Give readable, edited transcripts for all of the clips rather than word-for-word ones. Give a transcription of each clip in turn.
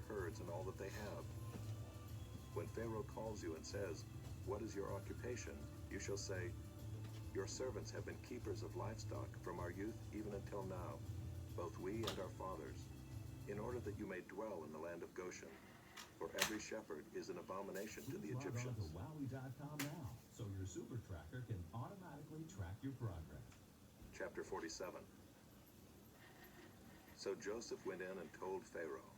herds and all that they have. When Pharaoh calls you and says, 'What is your occupation?' you shall say, 'Your servants have been keepers of livestock from our youth even until now, both we and our fathers, in order that you may dwell in the land of Goshen. For every shepherd is an abomination to the Egyptians.'" Log on to Wowie.com now, so your super tracker can automatically track your progress. Chapter 47. So Joseph went in and told Pharaoh,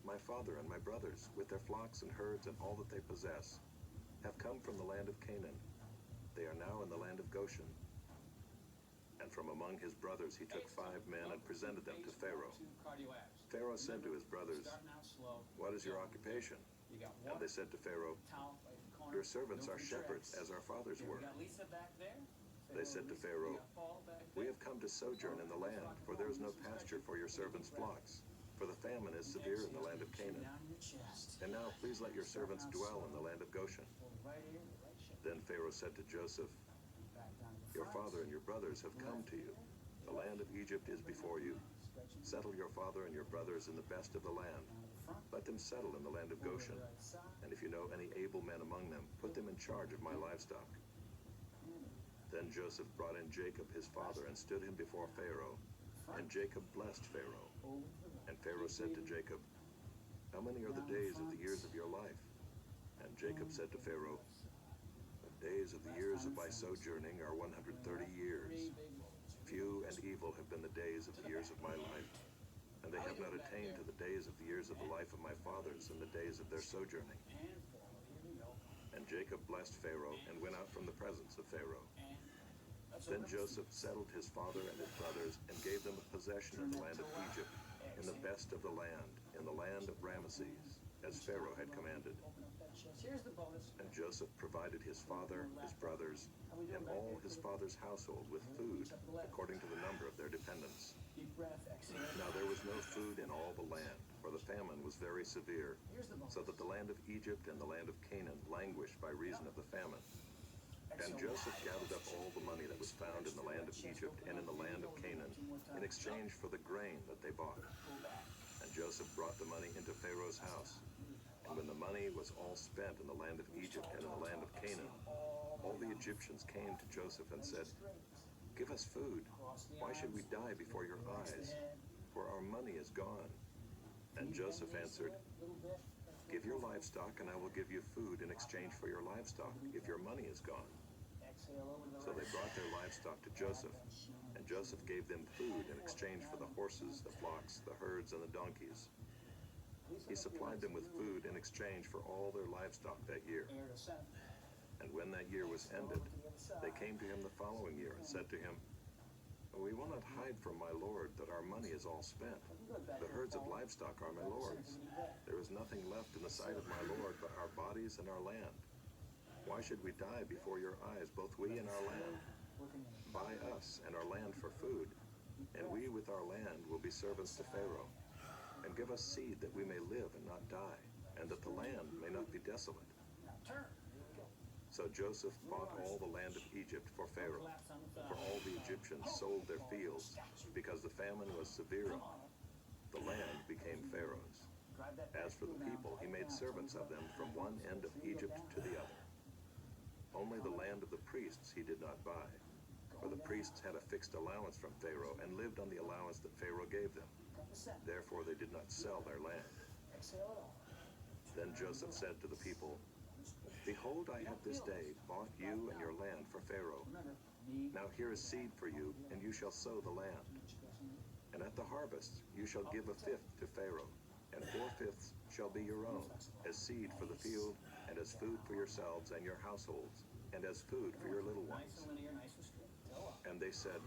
"My father and my brothers, with their flocks and herds and all that they possess, have come from the land of Canaan. They are now in the land of Goshen." And from among his brothers he took 5 men and presented them to Pharaoh. Pharaoh said to his brothers, "What is your occupation?" And they said to Pharaoh, "Your servants are shepherds, as our fathers were." They said to Pharaoh, "We have come to sojourn in the land, for there is no pasture for your servants' flocks, for the famine is severe in the land of Canaan. And now please let your servants dwell in the land of Goshen." Then Pharaoh said to Joseph, "Your father and your brothers have come to you. The land of Egypt is before you. Settle your father and your brothers in the best of the land. Let them settle in the land of Goshen. And if you know any able men among them, put them in charge of my livestock." Then Joseph brought in Jacob his father and stood him before Pharaoh. And Jacob blessed Pharaoh. And Pharaoh said to Jacob, "How many are the days of the years of your life?" And Jacob said to Pharaoh, "The days of the years of my sojourning are 130 years. Few and evil have been the days of the years of my life, and they have not attained to the days of the years of the life of my fathers in the days of their sojourning." And Jacob blessed Pharaoh and went out from the presence of Pharaoh. Then Joseph settled his father and his brothers and gave them a possession of the land of Egypt, in the best of the land, in the land of Ramesses, as Pharaoh had commanded. And Joseph provided his father, his brothers, and all his father's household with food, according to the number of their dependents. Now there was no food in all the land, for the famine was very severe, so that the land of Egypt and the land of Canaan languished by reason of the famine. And Joseph gathered up all the money that was found in the land of Egypt and in the land of Canaan, in exchange for the grain that they bought. And Joseph brought the money into Pharaoh's house. And when the money was all spent in the land of Egypt and in the land of Canaan, all the Egyptians came to Joseph and said, "Give us food. Why should we die before your eyes? For our money is gone." And Joseph answered, "Give your livestock, and I will give you food in exchange for your livestock, if your money is gone." So they brought their livestock to Joseph, and Joseph gave them food in exchange for the horses, the flocks, the herds, and the donkeys. He supplied them with food in exchange for all their livestock that year. And when that year was ended, they came to him the following year and said to him, "We will not hide from my lord that our money is all spent. The herds of livestock are my lord's. There is nothing left in the sight of my lord but our bodies and our land. Why should we die before your eyes, both we and our land? Buy us and our land for food, and we with our land will be servants to Pharaoh. And give us seed that we may live and not die, and that the land may not be desolate." So Joseph bought all the land of Egypt for Pharaoh, for all the Egyptians sold their fields, because the famine was severe on them. The land became Pharaoh's. As for the people, he made servants of them from one end of Egypt to the other. Only the land of the priests he did not buy, for the priests had a fixed allowance from Pharaoh and lived on the allowance that Pharaoh gave them. Therefore they did not sell their land. Then Joseph said to the people, "Behold, I have this day bought you and your land for Pharaoh. Now here is seed for you, and you shall sow the land. And at the harvest you shall give 1/5 to Pharaoh, and 4/5 shall be your own, as seed for the field, and as food for yourselves and your households, and as food for your little ones." And they said,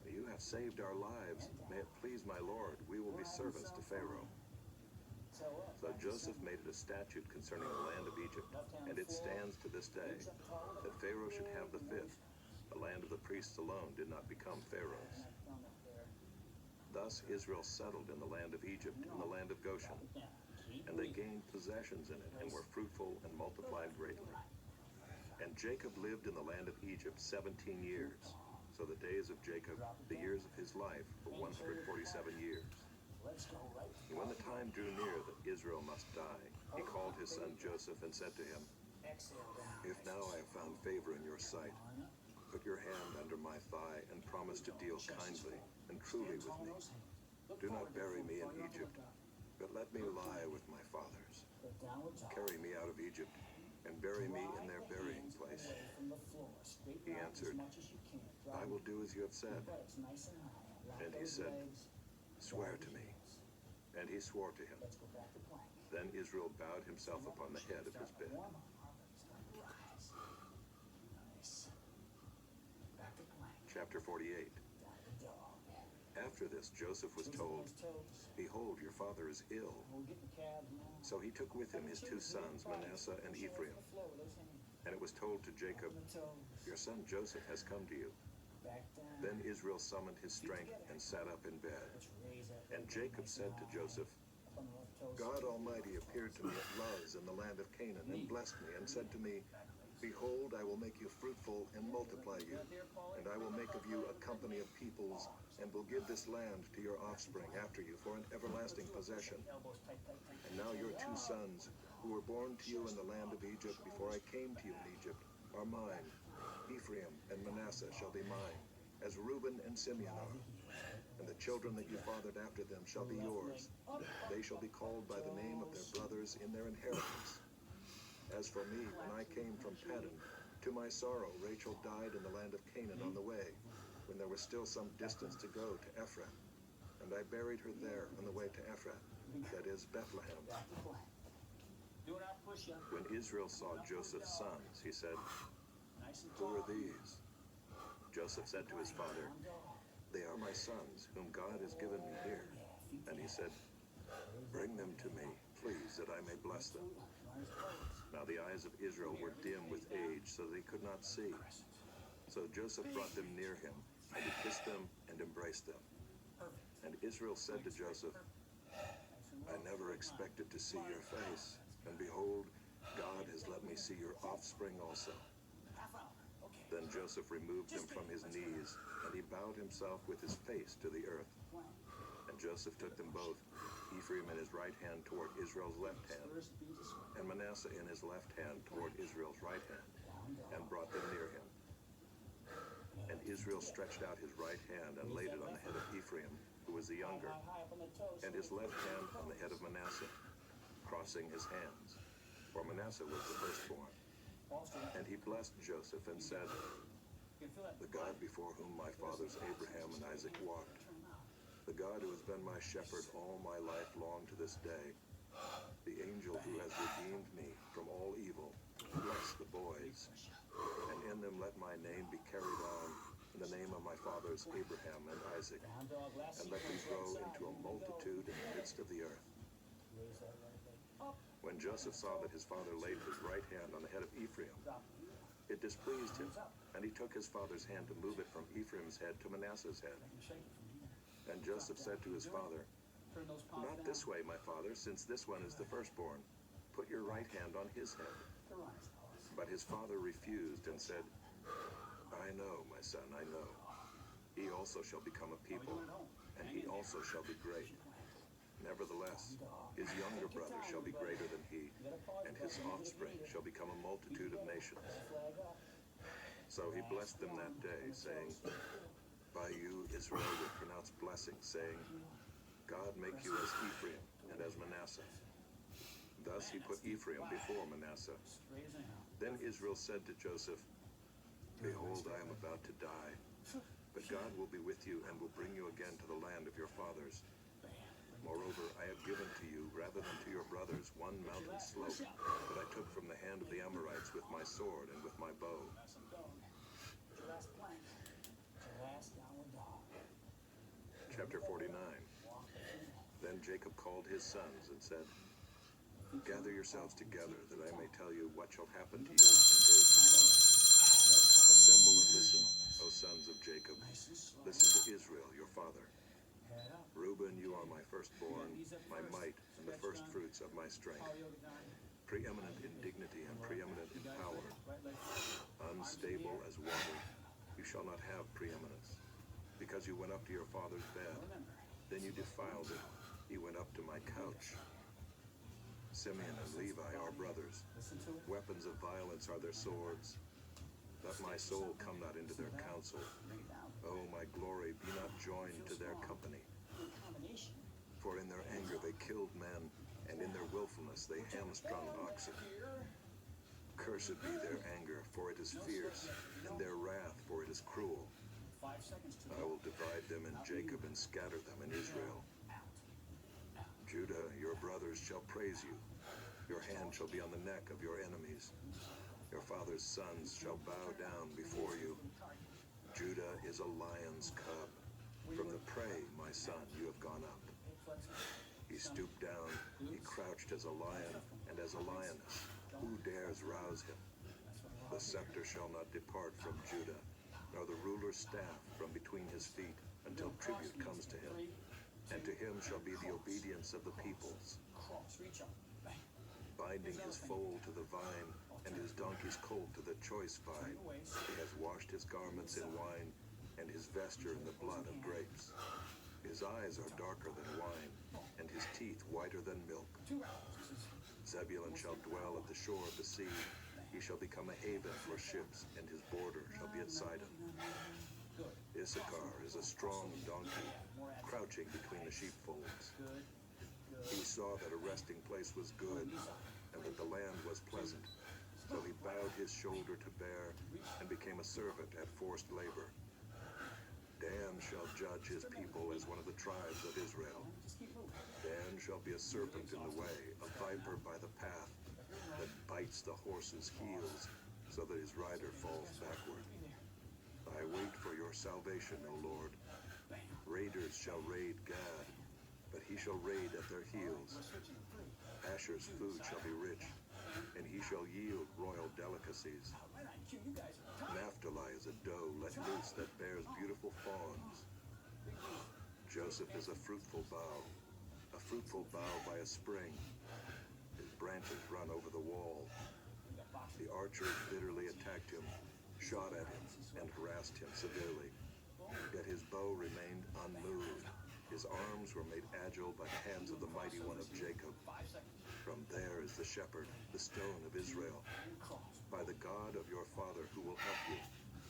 "You have saved our lives. May it please my lord, we will be servants to Pharaoh." So Joseph made it a statute concerning the land of Egypt, and it stands to this day, that Pharaoh should have the 5th. The land of the priests alone did not become Pharaoh's. Thus Israel settled in the land of Egypt, in the land of Goshen, and they gained possessions in it, and were fruitful and multiplied greatly. And Jacob lived in the land of Egypt 17 years. So the days of Jacob, the years of his life, were 147 years. And when the time drew near that Israel must die, he called his son Joseph and said to him, "If now I have found favor in your sight, put your hand under my thigh and promise to deal kindly and truly with me. Do not bury me in Egypt, but let me lie with my fathers. Carry me out of Egypt and bury me in their burying place." He answered, "I will do as you have said." And he said, "Swear to me." And he swore to him. Then Israel bowed himself upon the head of his bed. Chapter 48. After this, Joseph was told, "Behold, your father is ill." So he took with him his two sons, Manasseh and Ephraim. And it was told to Jacob, "Your son Joseph has come to you." Then Israel summoned his strength and sat up in bed. And Jacob said to Joseph, "God Almighty appeared to me at Luz in the land of Canaan and blessed me and said to me, 'Behold, I will make you fruitful and multiply you, and I will make of you a company of peoples, and will give this land to your offspring after you for an everlasting possession.' And now your two sons, who were born to you in the land of Egypt before I came to you in Egypt, are mine. Ephraim and Manasseh shall be mine, as Reuben and Simeon are. And the children that you fathered after them shall be yours. They shall be called by the name of their brothers in their inheritance. As for me, when I came from Paddan, to my sorrow Rachel died in the land of Canaan on the way, when there was still some distance to go to Ephrath. And I buried her there on the way to Ephrath, that is Bethlehem." When Israel saw Joseph's sons, he said, "Who are these?" Joseph said to his father, "They are my sons, whom God has given me here." And he said, "Bring them to me, please, that I may bless them." Now the eyes of Israel were dim with age, so they could not see. So Joseph brought them near him, and he kissed them and embraced them. And Israel said to Joseph, "I never expected to see your face, and behold, God has let me see your offspring also." Then Joseph removed them from his knees, and he bowed himself with his face to the earth. And Joseph took them both, Ephraim in his right hand toward Israel's left hand, and Manasseh in his left hand toward Israel's right hand, and brought them near him. And Israel stretched out his right hand and laid it on the head of Ephraim, who was the younger, and his left hand on the head of Manasseh, crossing his hands, for Manasseh was the firstborn. And he blessed Joseph and said, "The God before whom my fathers Abraham and Isaac walked, the God who has been my shepherd all my life long to this day, the angel who has redeemed me from all evil, bless the boys, and in them let my name be carried on in the name of my fathers Abraham and Isaac, and let them grow into a multitude in the midst of the earth." When Joseph saw that his father laid his right hand on the head of Ephraim, it displeased him, and he took his father's hand to move it from Ephraim's head to Manasseh's head. And Joseph said to his father, "Not this way, my father, since this one is the firstborn. Put your right hand on his head." But his father refused and said, "I know, my son, I know. He also shall become a people, and he also shall be great. Nevertheless, his younger brother shall be greater than he, and his offspring shall become a multitude of nations." So he blessed them that day, saying, "By you Israel will pronounce blessing, saying, 'God make you as Ephraim and as Manasseh.'" Thus he put Ephraim before Manasseh. Then Israel said to Joseph, "Behold, I am about to die, but God will be with you and will bring you again to the land of your fathers. Moreover, I have given to you, rather than to your brothers, one mountain slope that I took from the hand of the Amorites with my sword and with my bow." Chapter 49. Then Jacob called his sons and said, "Gather yourselves together, that I may tell you what shall happen to you in days to come. Assemble and listen, O sons of Jacob. Listen to Israel, your father. Reuben, you are my firstborn, my might, and the firstfruits of my strength. Preeminent in dignity and preeminent in power. Unstable as water, you shall not have preeminence. Because you went up to your father's bed, then you defiled it. You went up to my couch. Simeon and Levi are brothers. Listen to it. Weapons of violence are their swords. Let my soul come not into their counsel. Bring it down. Oh, my glory, be not joined to their company. Good combination. For in their anger they killed men, and in their willfulness they hamstrung oxen. Cursed be their anger, for it is fierce, and their wrath, for it is cruel. 5 seconds to I will divide them in Jacob and scatter them in Israel. out. Judah, your brothers shall praise you. Your hand shall be on the neck of your enemies. Your father's sons shall bow down before you. Judah is a lion's cub. From the prey, my son, you have gone up. He stooped down, he crouched as a lion and as a lioness. Who dares rouse him? The scepter shall not depart from Judah, nor the ruler's staff from between his feet, until tribute comes to him. And to him shall be the obedience of the peoples. Cross. Reach up. Bang. Binding his foal to the vine, and his donkey's colt to the choice vine. He has washed his garments in wine, and his vesture in the blood of grapes. His eyes are darker than wine, and his teeth whiter than milk. 2 rounds. Zebulun shall dwell at the shore of the sea. He shall become a haven for ships, and his border shall be at Sidon. Good. Issachar is a strong donkey, crouching between the sheepfolds. Good. He saw that a resting place was good, and that the land was pleasant. So he bowed his shoulder to bear, and became a servant at forced labor. Dan shall judge his people as one of the tribes of Israel. Just keep moving. Dan shall be a serpent in the way, a viper by the path, that bites the horse's heels, so that his rider falls backward. I wait for your salvation, O Lord. Raiders shall raid Gad, but he shall raid at their heels. Asher's food shall be rich, and he shall yield royal delicacies. Right on cue. You guys are tired. Naphtali is a doe let loose that bears beautiful fawns. Joseph is a fruitful bough by a spring. His branches run over the wall. The archers bitterly attacked him, shot at him, and harassed him severely. Yet his bow remained unmoved. His arms were made agile by the hands of the mighty one of Jacob. 5 seconds. From there is the shepherd, the stone of Israel. By the God of your father who will help you.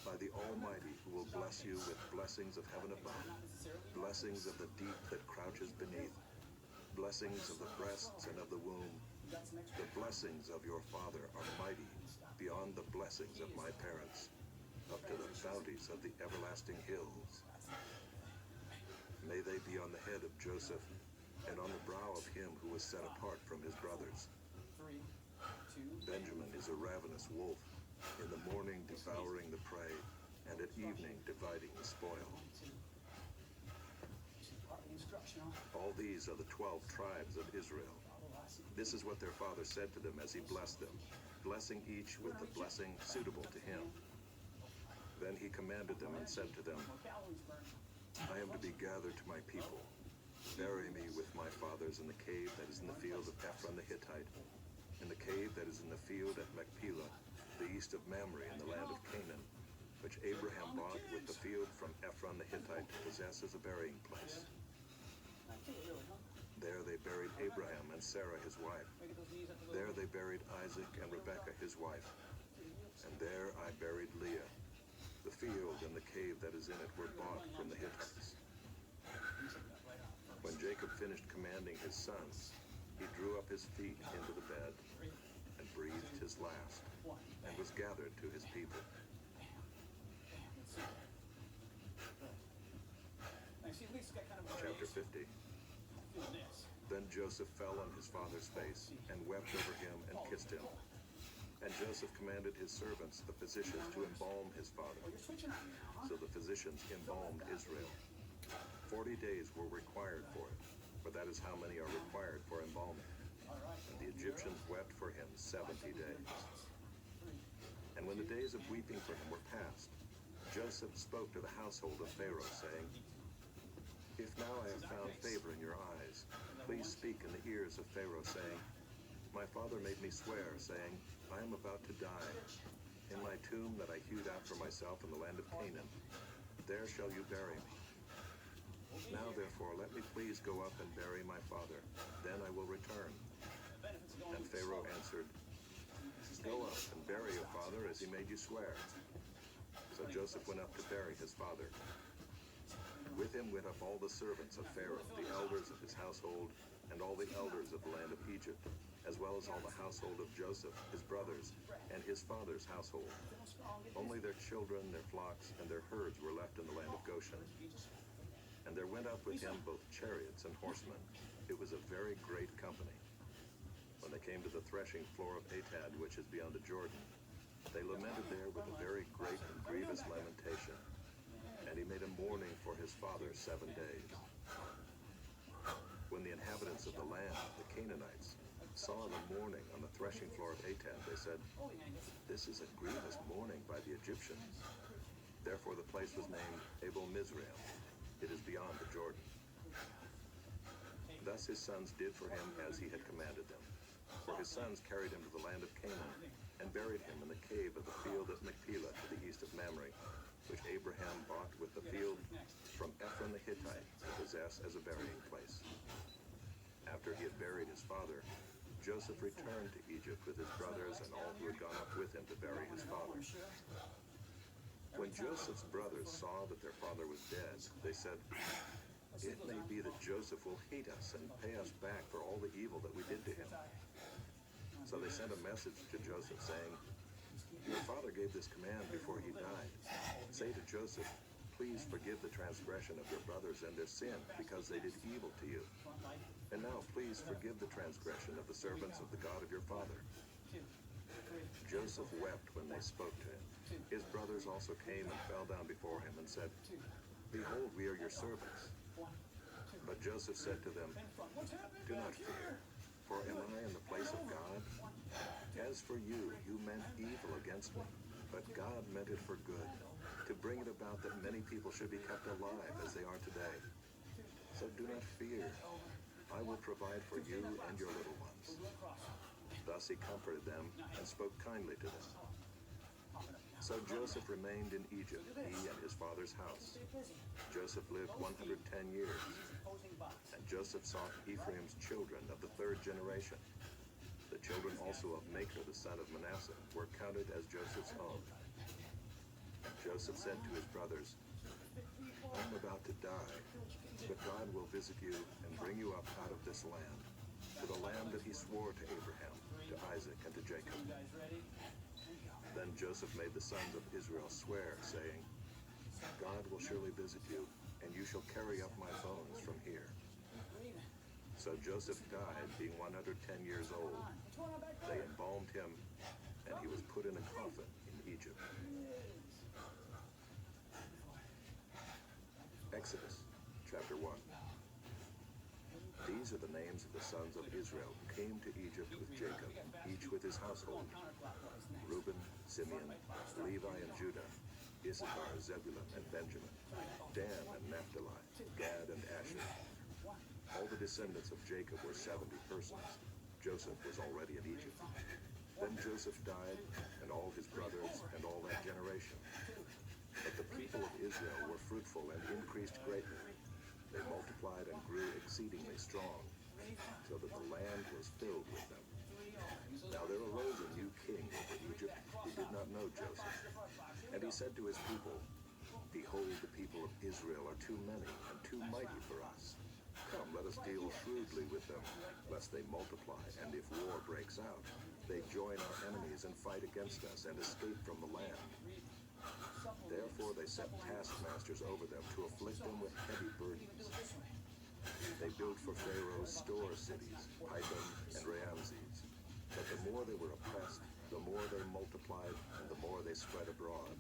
By the Almighty who will bless you with blessings of heaven above. Blessings of the deep that crouches beneath. Blessings of the breasts and of the womb. The blessings of your father are mighty, beyond the blessings of my parents, up to the bounties of the everlasting hills. May they be on the head of Joseph, and on the brow of him who was set apart from his brothers. 3, 2. Benjamin is a ravenous wolf, in the morning devouring the prey, and at evening dividing the spoil. Part of the instruction, huh? All these are the 12 tribes of Israel. This is what their father said to them as he blessed them, blessing each with the blessing suitable to him. Then he commanded them and said to them, More calories burned. I am to be gathered to my people. Bury me with my fathers in the cave that is in the field of Ephron the Hittite, in the cave that is in the field at Machpelah, the east of Mamre in the land of Canaan, which Abraham bought with the field from Ephron the Hittite to possess as a burying place. Not too early, huh? There they buried Abraham and Sarah his wife. Maybe those knees have to go. There they buried Isaac and Rebekah his wife. And there I buried Leah. The field and the cave that is in it were bought from the Hittites. When Jacob finished commanding his sons, he drew up his feet into the bed and breathed his last, and was gathered to his people. Chapter 50. Then Joseph fell on his father's face and wept over him and kissed him. And Joseph commanded his servants, the physicians, to embalm his father. So the physicians embalmed Israel. 40 days were required for it, for that is how many are required for embalming. And the Egyptians wept for him 70 days. And when the days of weeping for him were past, Joseph spoke to the household of Pharaoh, saying, If now I have found favor in your eyes, please speak in the ears of Pharaoh, saying, My father made me swear, saying, I am about to die. In my tomb that I hewed out for myself in the land of Canaan, there shall you bury me. Now therefore let me please go up and bury my father, then I will return. has he made you swear?" So Joseph went up to bury his father. With him went up all the servants of Pharaoh, the elders of his household, and all the elders of the land of Egypt, as well as all the household of Joseph, his brothers, and his father's household. Only their children, their flocks, and their herds were left in the land of Goshen. And there went up with him both chariots and horsemen. It was a very great company. When they came to the threshing floor of Atad, which is beyond the Jordan, they lamented there with a very great and grievous lamentation. And he made a mourning for his father 7 days. When the inhabitants of the land, the Canaanites, saw the mourning on the threshing floor of Atad, they said, "This is a grievous mourning by the Egyptians." Therefore the place was named Abel Mizraim. It is beyond the Jordan. Thus his sons did for him as he had commanded them. For his sons carried him to the land of Canaan, and buried him in the cave of the field at Machpelah to the east of Mamre, which Abraham bought with the field from Ephron the Hittite to possess as a burying place. After he had buried his father, Joseph returned to Egypt with his brothers and all who had gone up with him to bury his father. When Joseph's brothers saw that their father was dead, they said, "It may be that Joseph will hate us and pay us back for all the evil that we did to him." So they sent a message to Joseph saying, "Your father gave this command before he died. Say to Joseph, 'Please forgive the transgression of your brothers and their sin, because they did evil to you. And now please forgive the transgression of the servants of the God of your father.'" Joseph wept when they spoke to him. His brothers also came and fell down before him and said, "Behold, we are your servants." But Joseph said to them, "Do not fear, for am I in the place of God? As for you, you meant evil against me, but God meant it for good, to bring it about that many people should be kept alive as they are today. So do not fear. I will provide for you and your little ones." Thus he comforted them and spoke kindly to them. So Joseph remained in Egypt, he and his father's house. Joseph lived 110 years. And Joseph saw Ephraim's children of the 3rd generation. The children also of Machir, the son of Manasseh, were counted as Joseph's own. Joseph said to his brothers, "I am about to die, but God will visit you and bring you up out of this land, to the land that he swore to Abraham, to Isaac, and to Jacob." Then Joseph made the sons of Israel swear, saying, "God will surely visit you, and you shall carry up my bones from here." So Joseph died, being 110 years old. They embalmed him, and he was put in a coffin in Egypt. Exodus, chapter 1. These are the names of the sons of Israel who came to Egypt with Jacob, each with his household: Reuben, Simeon, Levi and Judah, Issachar, Zebulun and Benjamin, Dan and Naphtali, Gad and Asher. All the descendants of Jacob were 70 persons. Joseph was already in Egypt. Then Joseph died, and all his brothers, and all that generation. But the people of Israel were fruitful and increased greatly. They multiplied and grew exceedingly strong, so that the land was filled with them. Now there arose a new king over Egypt who did not know Joseph. And he said to his people, "Behold, the people of Israel are too many and too mighty for us. Come, let us deal shrewdly with them, lest they multiply, and if war breaks out, they join our enemies and fight against us and escape from the land." Therefore they set taskmasters over them to afflict them with heavy burdens. They built for Pharaoh store cities, Pithom and Ramses. But the more they were oppressed, the more they multiplied, and the more they spread abroad.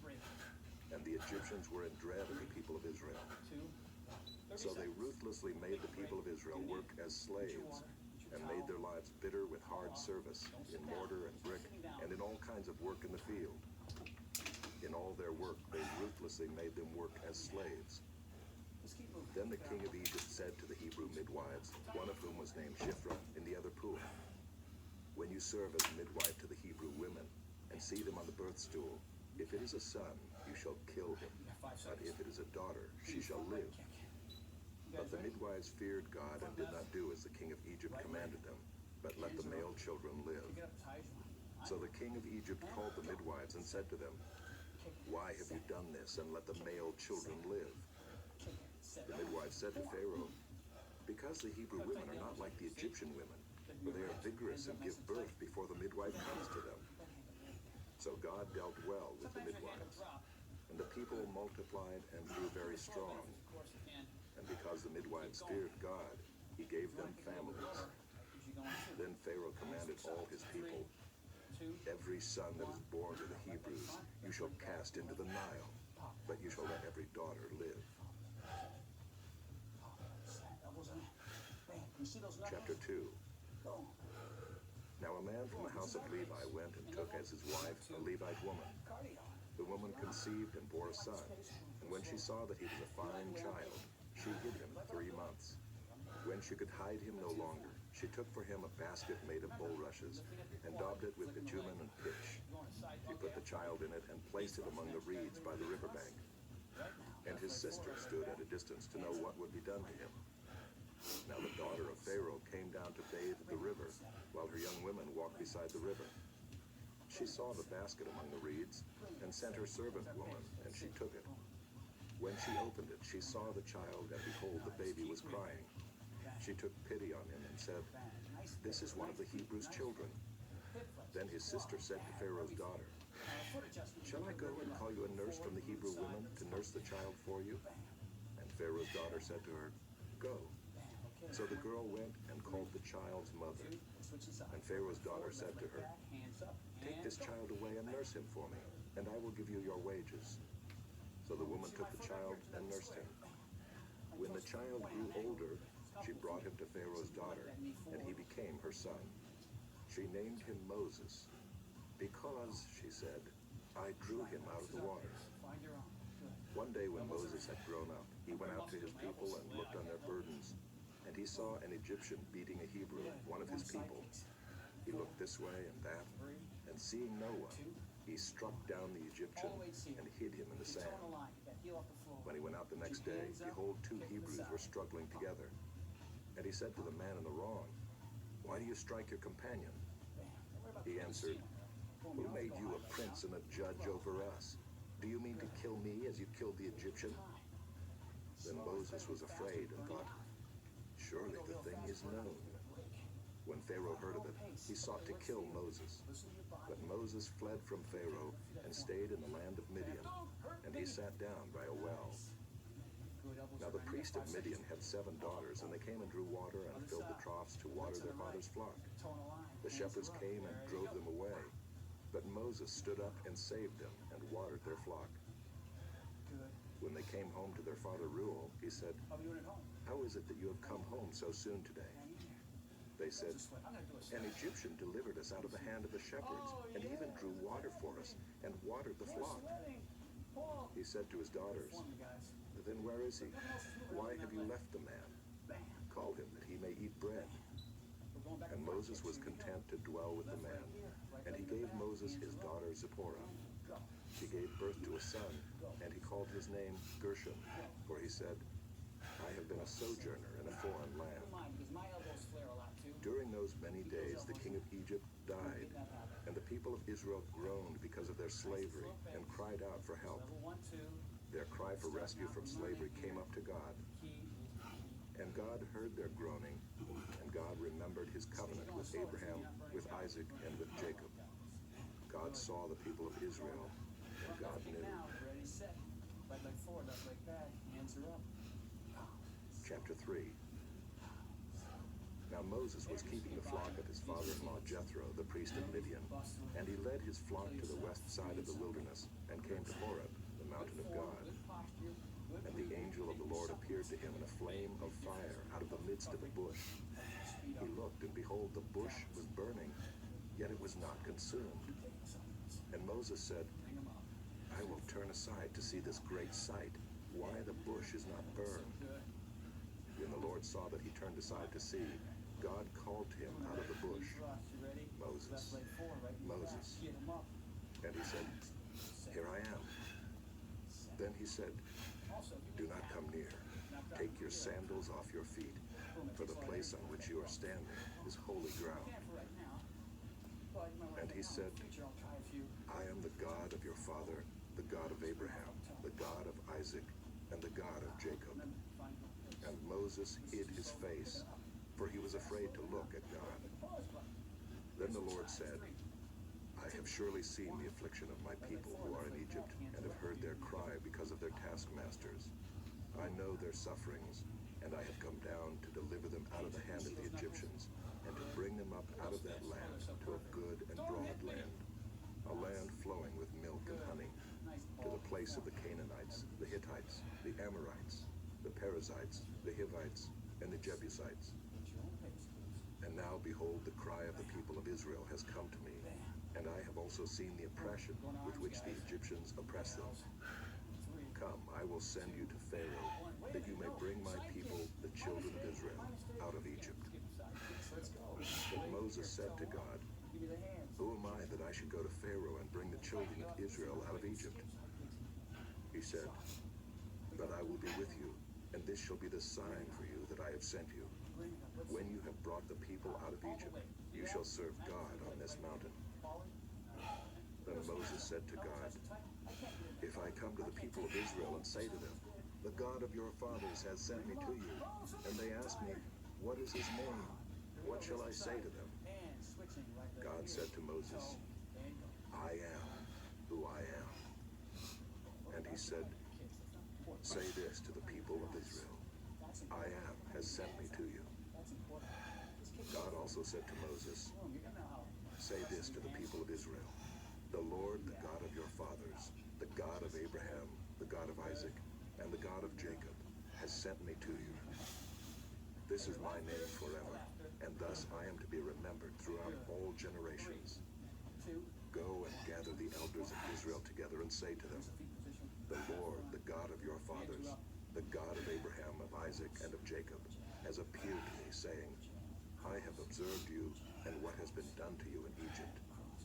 And the Egyptians were in dread of the people of Israel. So they ruthlessly made the people of Israel work as slaves, and made their lives bitter with hard service, in mortar and brick, and in all kinds of work in the field. In all their work they ruthlessly made them work as slaves. Then the king of Egypt said to the Hebrew midwives, one of whom was named Shiphrah, and the other Puah, "When you serve as midwife to the Hebrew women, and see them on the birth stool, if it is a son, you shall kill him, but if it is a daughter, she shall live." But the midwives feared God and did not do as the king of Egypt commanded them, but let the male children live. So the king of Egypt called the midwives and said to them, "Why have you done this and let the male children live?" The midwives said to Pharaoh, "Because the Hebrew women are not like the Egyptian women, for they are vigorous and give birth before the midwife comes to them." So God dealt well with the midwives, and the people multiplied and grew very strong. And because the midwives feared God, he gave them families. Then Pharaoh commanded all his people, "Every son that is born to the Hebrews you shall cast into the Nile, but you shall let every daughter live." Chapter 2. Now a man from the house of Levi went and took as his wife a Levite woman. The woman conceived and bore a son, and when she saw that he was a fine child, she hid him 3 months. When she could hide him no longer, she took for him a basket made of bulrushes and daubed it with bitumen and pitch. She put the child in it and placed it among the reeds by the riverbank. And his sister stood at a distance to know what would be done to him. Now the daughter of Pharaoh came down to bathe at the river, while her young women walked beside the river. She saw the basket among the reeds, and sent her servant woman, and she took it. When she opened it, she saw the child, and behold, the baby was crying. She took pity on him and said, "This is one of the Hebrews' children." Then his sister said to Pharaoh's daughter, "Shall I go and call you a nurse from the Hebrew women to nurse the child for you?" And Pharaoh's daughter said to her, "Go." So the girl went and called the child's mother. And Pharaoh's daughter said to her, "Take this child away and nurse him for me, and I will give you your wages." So the woman took the child and nursed him. When the child grew older, she brought him to Pharaoh's daughter, and he became her son. She named him Moses, because, she said, "I drew him out of the water." One day when Moses had grown up, he went out to his people and looked on their burdens, and he saw an Egyptian beating a Hebrew, one of his people. He looked this way and that, and seeing no one, he struck down the Egyptian and hid him in the sand. When he went out the next day, behold, 2 Hebrews were struggling together. And he said to the man in the wrong, "Why do you strike your companion?" He answered, "Who made you a prince and a judge over us? Do you mean to kill me as you killed the Egyptian?" Then Moses was afraid and thought, "Surely the thing is known." When Pharaoh heard of it, he sought to kill Moses. But Moses fled from Pharaoh and stayed in the land of Midian, and he sat down by a well. Now the priest of Midian had 7 daughters, and they came and drew water and filled the troughs to water their father's flock. The shepherds came and drove them away, but Moses stood up and saved them and watered their flock. When they came home to their father Reuel, he said, "How is it that you have come home so soon today?" They said, "An Egyptian delivered us out of the hand of the shepherds, and even drew water for us and watered the flock." He said to his daughters, "Then where is he? Why have you left the man? Call him that he may eat bread." And Moses was content to dwell with the man, and he gave Moses his daughter Zipporah. She gave birth to a son, and he called his name Gershom, for he said, "I have been a sojourner in a foreign land." During those many days the king of Egypt died, and the people of Israel groaned because of their slavery and cried out for help. Their cry for rescue from slavery came up to God, and God heard their groaning, and God remembered his covenant with Abraham, with Isaac, and with Jacob. God saw the people of Israel, and God knew. Chapter 3. Now Moses was keeping the flock of his father-in-law Jethro, the priest of Midian, and he led his flock to the west side of the wilderness, and came to Horeb, the mountain of God. And the angel of the Lord appeared to him in a flame of fire out of the midst of a bush. He looked, and behold, the bush was burning, yet it was not consumed. And Moses said, "I will turn aside to see this great sight, why the bush is not burned." When the Lord saw that he turned aside to see, God called to him out of the bush, "Moses, Moses." And he said, "Here I am." Then he said, "Do not come near. Take your sandals off your feet, for the place on which you are standing is holy ground." And he said, Future, I'll try a few. I am the God of your father, the God of Abraham, the God of Isaac, and the God of Jacob. Remember, find your place. And Moses hid his face, for he was afraid to look at God. Pause button. Then the Lord said, I have surely seen the affliction of my people who are in Egypt, and have heard their cry because of their taskmasters. I know their sufferings, and I have come down to deliver them out of the hand of the Egyptians, and to bring them up out of that land to a good and broad land, a land flowing with milk and honey, to the place of the Canaanites, the Hittites, the Amorites, the Perizzites, the Hivites, and the Jebusites. At your own pace, please. And now, behold, the cry of the people of Israel has come to me, and I have also seen the oppression with which the Egyptians oppress them. Come, I will send you to Pharaoh, that you may bring my people, the children of Israel, out of Egypt. Let's go. But Moses said to God, Give me the hands. Who am I that I should go to Pharaoh and bring the children of Israel out of Egypt? He said, But I will be with you, and this shall be the sign for you that I have sent you. When you have brought the people out of Egypt, you shall serve God on this mountain. Then Moses said to God, If I come to the people of Israel and say to them, The God of your fathers has sent me to you, and they ask me, What is his name? What shall I say to them? And switching right there. God said to Moses, There you go. I am who I am. And he said, Say this to the people of Israel, I am has sent me to you. That's important. God also said to Moses, You're gonna know how. Say this to the people of Israel, The Lord, the God of your fathers, the God of Abraham, the God of Isaac, and the God of Jacob, has sent me to you. This is my name forever, and thus I am to be remembered throughout all generations. Two. Go and gather the elders of Israel together and say to them, Feet position. The Lord, the God of your fathers, the God of Abraham, of Isaac, and of Jacob, has appeared to me, saying, I have observed you and what has been done to you in Egypt,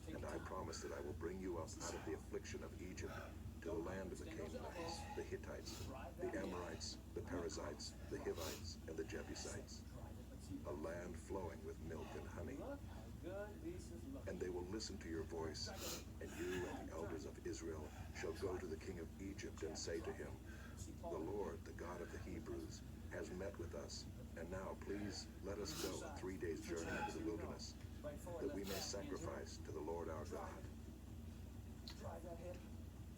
and I promise that I will bring you up out of the affliction of Egypt to the land of the Canaanites, the Hittites, the Amorites, the Perizzites, the Hivites, and the Jebusites, a land flowing with milk and honey. Look how good Lisa's looking. And they will listen to your voice, and you and the elders of Israel shall go to the king of Egypt and say to him, The Lord, the God of the Hebrews, has met with us, and now please let us go a 3 days' journey into the wilderness, Right forward, that we left may hand, hands sacrifice to the Lord our God. Drive that hip.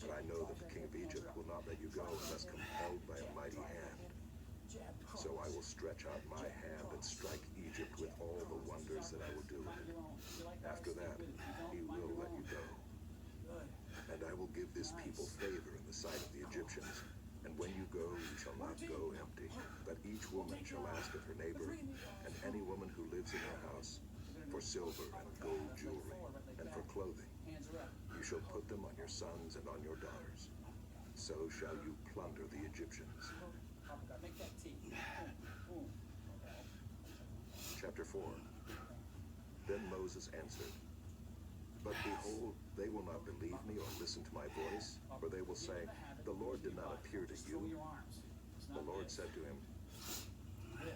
But I know that the king of Egypt will not let you go unless compelled by a mighty hand. Jab, So I will stretch out my hand and strike Egypt with all the wonders that I will do with it. After that, he will let you go. Good. And I will give this people favor in the sight of the Egyptians. And when you go, you shall not go empty, but each woman shall ask of her neighbor, and any woman who lives in her house, for silver and gold jewelry, and for clothing. Hands are up. You shall put them on your sons and on your daughters. So shall you plunder the Egyptians. Make that T. Boom. Boom. Chapter 4. Then Moses answered, But behold, they will not believe me or listen to my voice, for they will say, The Lord did not appear to Throw you. your arms. It's The not Lord this. said to him,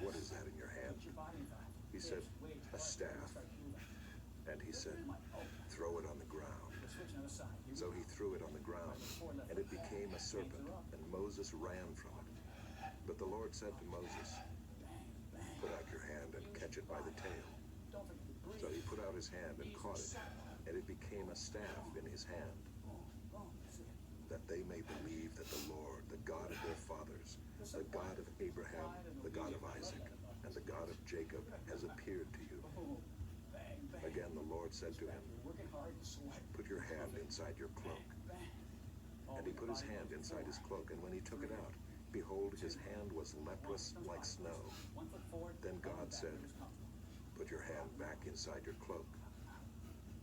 What is that in your hand? Put your body in that. He said, Wait, A staff. start moving. And he said, Oh, Throw it on the ground. let's switch another side. Here we So go. he threw it on the ground, and it became a serpent, and Moses ran from it. But the Lord said to Moses, Bang, bang. Put out your hand and catch it by the tail. Don't forget to breathe. So he put out his hand and caught it, and it became a staff in his hand, Boom, boom. That's it. that they may believe that the Lord, the God of their fathers, the God of Abraham, the God of Isaac, and the God of Jacob, has appeared to you. Boom. Bang, bang. Again the Lord said to him, You're working hard to sweat. Put your hand inside your cloak. Bang. And he put his hand inside his cloak, and when he took it out, behold, his hand was leprous like snow. 1 foot forward. Then God 1 foot back. said, Here's comfortable. Put your hand back inside your cloak.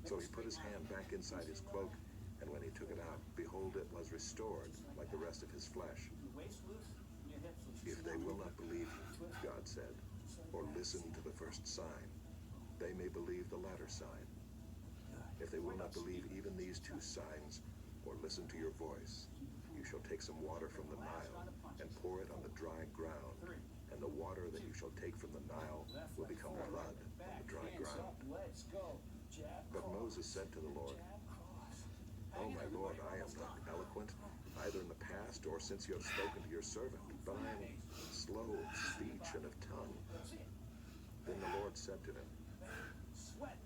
So he put his hand back inside his cloak, and when he took it out, behold, it was restored like the rest of his flesh. Your waist loose, your hips loose. If they will not believe you, God said, or listen to the first sign, they may believe the latter sign. If they will not believe even these two signs, or listen to your voice, you shall take some water from the Nile and pour it on the dry ground, and the water that you shall take from the Nile will become blood on the dry Hands ground. up. Let's go. Jab. But Moses said to the Lord, "Oh, my Lord, I am not eloquent, either in the past or since you have spoken to your servant, but I am slow of speech and of tongue." Then the Lord said to him,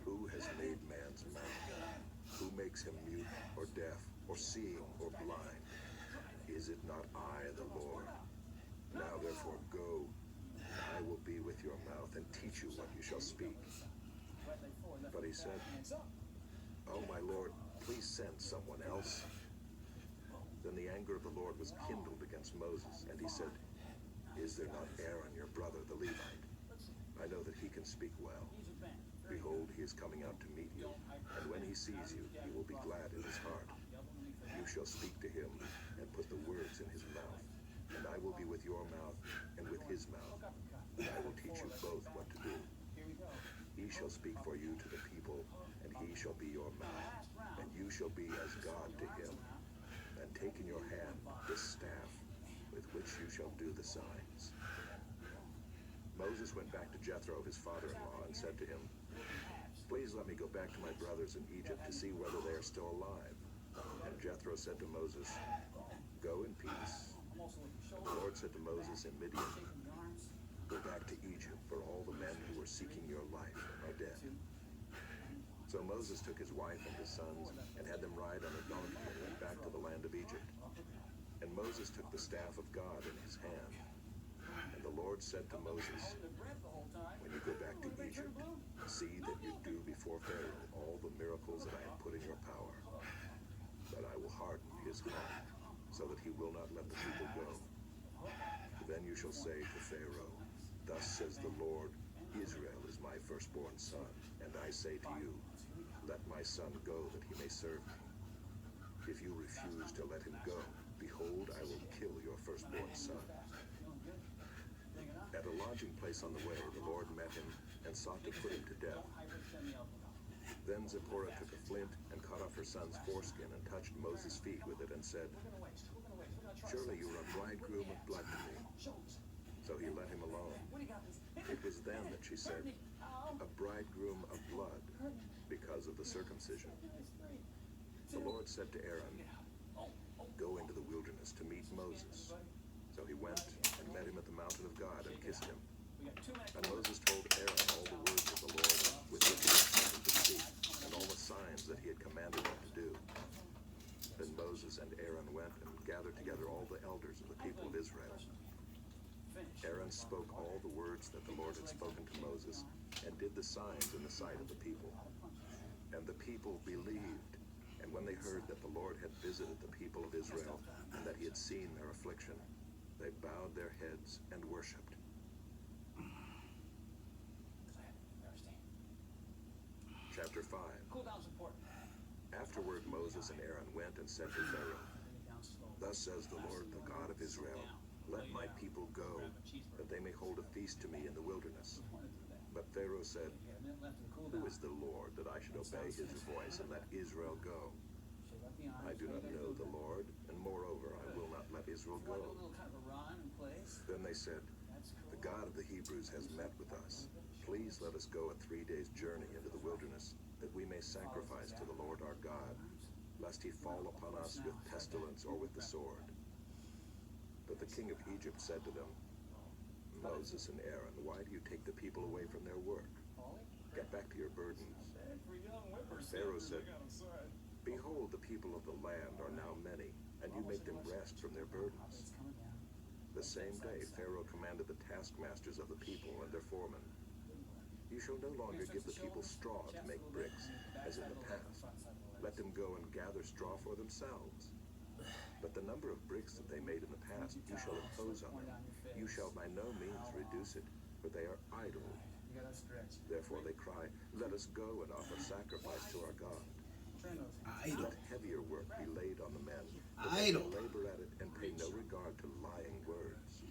"Who has made man's mouth? Who makes him mute or deaf or seeing or blind? Is it not I, the Lord? Now therefore go, and I will be with your mouth and teach you what you shall speak." But he said, "Oh, my Lord, please send someone else." Then the anger of the Lord was kindled against Moses, and he said, "Is there not Aaron your brother, the Levite? I know that he can speak well. Behold, he is coming out to meet you, and when he sees you, he will be glad in his heart. You shall speak to him and put the words in his mouth, and I will be with your mouth and with his mouth, and I will teach you both what to do. He shall speak for you to the people, and he shall be your mouth, and you shall be as God to him. And take in your hand this staff, with which you shall do the signs." Moses went back to Jethro, his father-in-law, and said to him, "Please let me go back to my brothers in Egypt to see whether they are still alive." And Jethro said to Moses, "Go in peace." And the Lord said to Moses in Midian, "Go back to Egypt, for all the men who were seeking your life are dead." So Moses took his wife and his sons and had them ride on a donkey and went back to the land of Egypt. And Moses took the staff of God in his hand. And the Lord said to Moses, "When you go back to Egypt, see that you do before Pharaoh all the miracles that I have put in your power. But I will harden his heart, so that he will not let the people go. Then you shall say to Pharaoh, 'Thus says the Lord, Israel is my firstborn son, and I say to you, let my son go that he may serve me. If you refuse to let him go, behold, I will kill your firstborn son.'" At a lodging place on the way, the Lord met him and sought to put him to death. Then Zipporah took a flint and cut off her son's foreskin and touched Moses' feet with it and said, "Surely you are a bridegroom of blood to me." So he let him alone. It was then that she said, "A bridegroom of blood," because of the circumcision. The Lord said to Aaron, "Go into the wilderness to meet Moses." So he went and met him at the mountain of God and kissed him. And Moses told Aaron all the words of the Lord with which he had told him to speak, and all the signs that he had commanded him to do. Then Moses and Aaron went and gathered together all the elders of the people of Israel. Aaron spoke all the words that the Lord had spoken to Moses, and did the signs in the sight of the people. And the people believed, and when they heard that the Lord had visited the people of Israel, and that he had seen their affliction, they bowed their heads and worshipped. Chapter 5. Afterward Moses and Aaron went and said to Pharaoh, "Thus says the Lord, the God of Israel, let my people go, that they may hold a feast to me in the wilderness." But Pharaoh said, "Who is the Lord, that I should obey his voice and let Israel go? I do not know the Lord, and moreover, I will not let Israel go." Then they said, "The God of the Hebrews has met with us. Please let us go a 3 days' journey into the wilderness, that we may sacrifice to the Lord our God, lest he fall upon us with pestilence or with the sword." But the king of Egypt said to them, "Moses and Aaron, why do you take the people away from their work? Get back to your burdens." And Pharaoh said, "Behold, the people of the land are now many, and you make them rest from their burdens." The same day Pharaoh commanded the taskmasters of the people and their foremen, "You shall no longer give the people straw to make bricks, as in the past. Let them go and gather straw for themselves. But the number of bricks that they made in the past you shall impose on them. You shall by no means reduce it, for they are idle. Therefore they cry, 'Let us go and offer sacrifice to our God.' Let heavier work be laid on the men, that they may labor at it and pay no regard to lying words."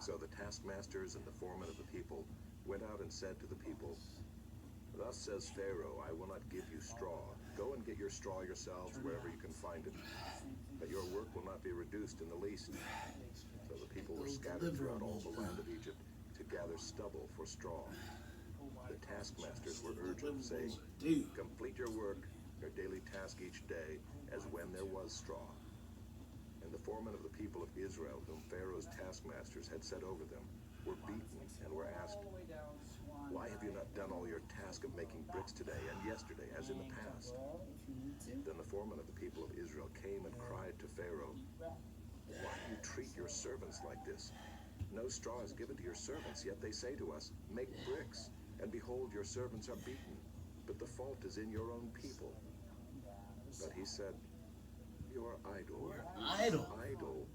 So the taskmasters and the foremen of the people went out and said to the people, "Thus says Pharaoh, I will not give you straw. Go and get your straw yourselves wherever you can find it. But your work will not be reduced in the least." So the people were scattered throughout all the land of Egypt to gather stubble for straw. The taskmasters were urgent, saying, Dude. "Complete your work, your daily task each day, as when there was straw." And the foremen of the people of Israel, whom Pharaoh's taskmasters had set over them, were beaten and were asked, "Why have you not done all your task of making bricks today and yesterday as in the past?" Then the foreman of the people of Israel came and cried to Pharaoh, "Why do you treat your servants like this? No straw is given to your servants, yet they say to us, 'Make bricks,' and behold, your servants are beaten. But the fault is in your own people." But he said, "You are idle." Idle. Idle.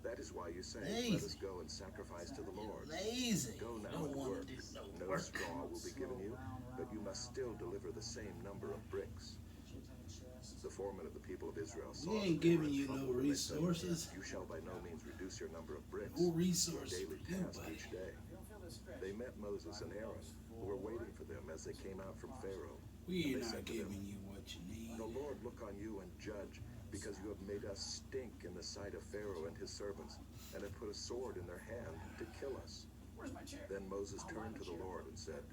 That is why you say, Lazy. "Let us go and sacrifice to the Lord." Lazy. Go now Don't and want work. to do no No work. straw will be given you, but you must still deliver the same number of bricks. The foreman of the people of Israel saw We ain't that they were giving in you trouble, no and they said, resources. "You shall by no means reduce your number of bricks, No your resources daily for you, task buddy. each day." They met Moses and Aaron, who were waiting for them as they came out from Pharaoh. We And are they not said to them, giving you what you need. "The Lord look on you and judge, because you have made us stink in the sight of Pharaoh and his servants, and have put a sword in their hand to kill us." Where's my chair? Then Moses turned to the Lord and said,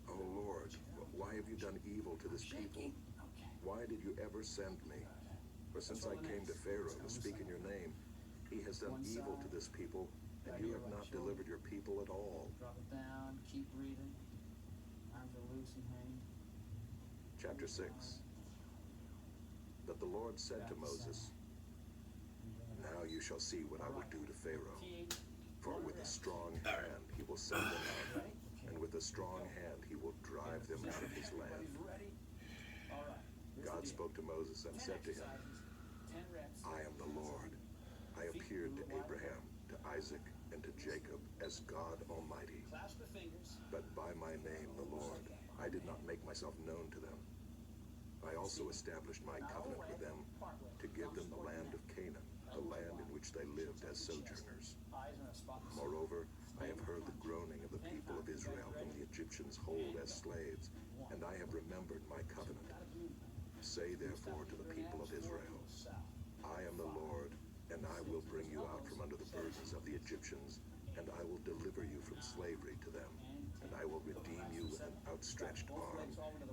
"O Lord, why have you done evil to this people? Okay. Why did you ever send me? For since I came to Pharaoh to speak in your name, he has done evil to this people, and you have not delivered your people at all." Drop it down. Keep breathing. Arms are loose and hang. Chapter 6. But the Lord said to Moses, "Now you shall see what I will do to Pharaoh. For with a strong hand he will send them out, and with a strong hand he will drive them out of his land." Everybody's ready? All right. Here's God the deal. spoke to Moses and 10 said to him, exercises, 10 reps. "I am the Lord. I appeared to Abraham, to Isaac, and to Jacob as God Almighty. Clasp the fingers. But by my name, the Lord, I did not make myself known to them. I also established my covenant with them to give them the land of Canaan, a land in which they lived as sojourners. Eyes on a spot. Moreover, I have heard the groaning of the people of Israel whom the Egyptians hold as slaves, and I have remembered my covenant. Say therefore to the people of Israel, I am the Lord, and I will bring you out from under the burdens of the Egyptians, and I will deliver you from slavery to them, and I will redeem you with an outstretched arm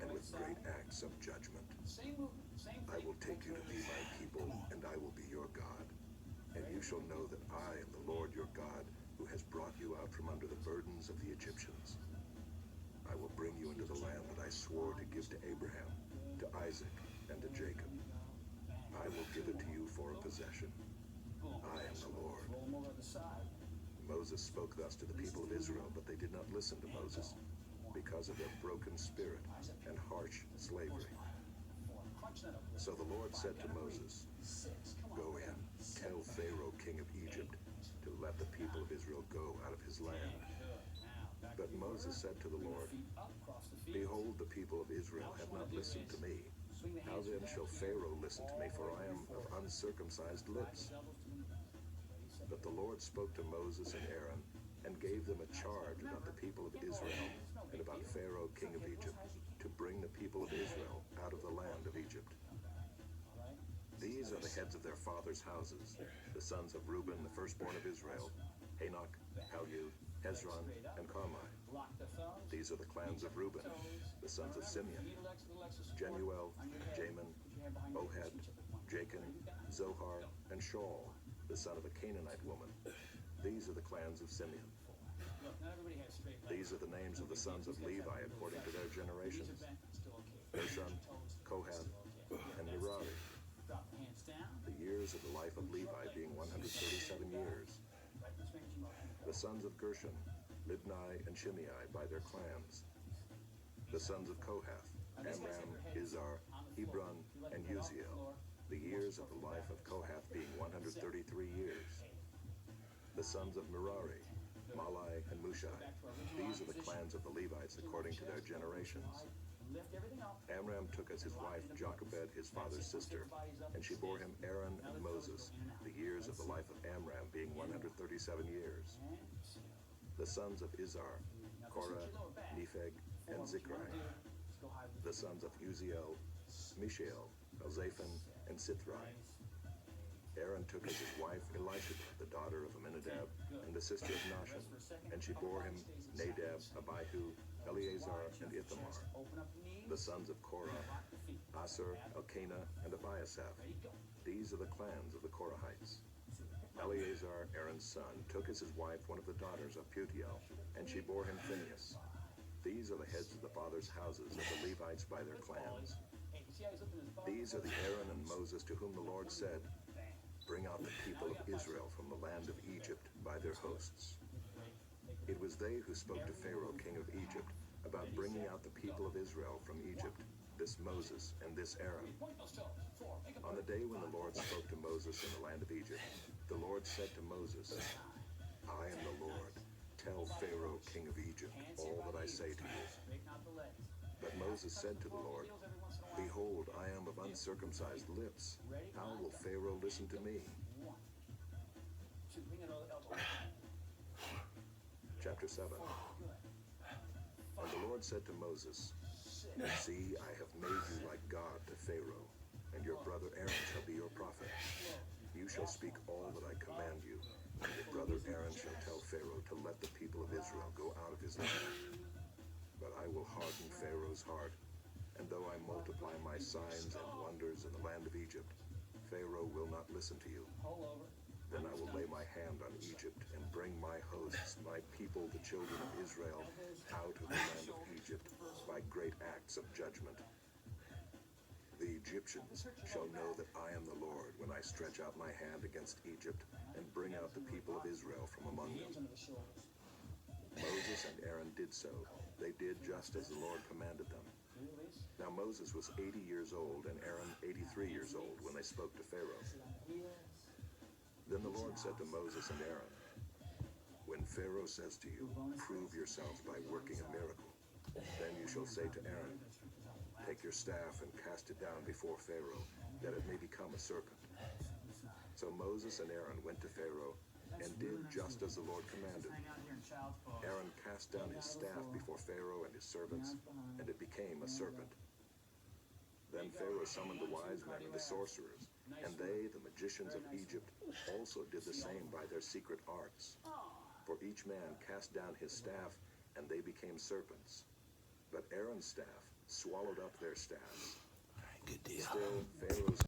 and with great acts of judgment. Same movement. Same I thing. will take you to be my people, and I will be your God. And you shall know that I am the Lord your God, who has brought you out from under the burdens of the Egyptians. I will bring you into the land that I swore to give to Abraham, to Isaac, and to Jacob. I will give it to you for a possession. I am the Lord. Roll them over to the side. Moses spoke thus to the people of Israel, but they did not listen to Moses because of their broken spirit and harsh slavery. Crunch that up. So the Lord said to Moses, Go in, tell Pharaoh, king of Egypt, to let the people of Israel go out of his land. But Moses said to the Lord, Behold, the people of Israel have not listened to me. How then shall Pharaoh listen to me, for I am of uncircumcised lips? But the Lord spoke to Moses and Aaron, and gave them a charge about the people of Israel, and about Pharaoh, king of Egypt, to bring the people of Israel out of the land of Egypt. These are the heads of their fathers' houses, the sons of Reuben, the firstborn of Israel, Hanok, Halyu, Hezron, and Carmi. These are the clans of Reuben, the sons of Simeon, Jemuel, Jamin, Ohad, Jachin, Zohar, and Shaul, the son of a Canaanite woman. These are the clans of Simeon. These are the names of the sons of Levi according to their generations: Gershon, Kohath, and Merari. The years of the life of Levi being 137 years. The sons of Gershon, Libni and Shimei by their clans. The sons of Kohath, Amram, Izhar, Hebron, and Uziel. The years of the life of Kohath being 133 years. The sons of Merari, Malai and Mushai. These are the clans of the Levites according to their generations. Amram took as his wife Jochebed, his father's sister, and she bore him Aaron and Moses, the years of the life of Amram being 137 years. The sons of Izhar, Korah, Nepheg, and Zikri. The sons of Uziel, Mishael, Elzaphan, and Sithri. Aaron took as his wife Elisheba, the daughter of Aminadab, and the sister of Nahshon, and she bore him Nadab, Abihu, Eleazar and Ithamar, Open up the knees. the sons of Korah, Lock the feet. Asher, Elkanah, and Abiasaph. Ready, go. These are the clans of the Korahites. Eleazar, Aaron's son, took as his wife one of the daughters of Putiel, and she bore him Phinehas. These are the heads of the fathers' houses of the Levites by their clans. Hey, you see how he's lifting his bow? These are the Aaron and Moses to whom the Lord said, Bang. "Bring out the people of Israel from the land of Egypt by their hosts." It was they who spoke to Pharaoh, king of Egypt, about bringing out the people of Israel from Egypt, this Moses and this Aaron. Point those toes. 4. Make a On the day when the Lord spoke to Moses in the land of Egypt, the Lord said to Moses, "I am the Lord. Tell Pharaoh, king of Egypt, all that I say to you." Straighten out the legs. But Moses said to the Lord, "Behold, I am of uncircumcised lips. How will Pharaoh listen to me?" 1, 2. Bring it elbow. Chapter 7. Good. And the Lord said to Moses, "See, I have made you like God to Pharaoh, and your brother Aaron shall be your prophet. You shall speak all that I command you, and your brother Aaron shall tell Pharaoh to let the people of Israel go out of his land. But I will harden Pharaoh's heart, and though I multiply my signs and wonders in the land of Egypt, Pharaoh will not listen to you. Pull over. Then I will lay my hand on Egypt and bring my hosts, my people, the children of Israel, out of the land of Egypt by great acts of judgment. The Egyptians shall know that I am the Lord when I stretch out my hand against Egypt and bring out the people of Israel from among Hands them." under the shoulders. Moses and Aaron did so. They did just as the Lord commanded them. Release. Now Moses was 80 years old and Aaron 83 years old when they spoke to Pharaoh. Sit on the heels. Then the Lord said to Moses and Aaron, "When Pharaoh says to you, 'Prove yourselves by working a miracle,' then you shall say to Aaron, 'Take your staff and cast it down before Pharaoh, that it may become a serpent.'" So Moses and Aaron went to Pharaoh and did just as the Lord commanded. Hang out here in child's pose. Aaron cast down his staff before Pharaoh and his servants, and it became a serpent. Then Pharaoh summoned the wise men and the sorcerers, and they, the magicians of Egypt, also did the same by their secret arts. For each man cast down his staff, and they became serpents. But Aaron's staff swallowed up their staffs. Good deal. Still, Pharaoh's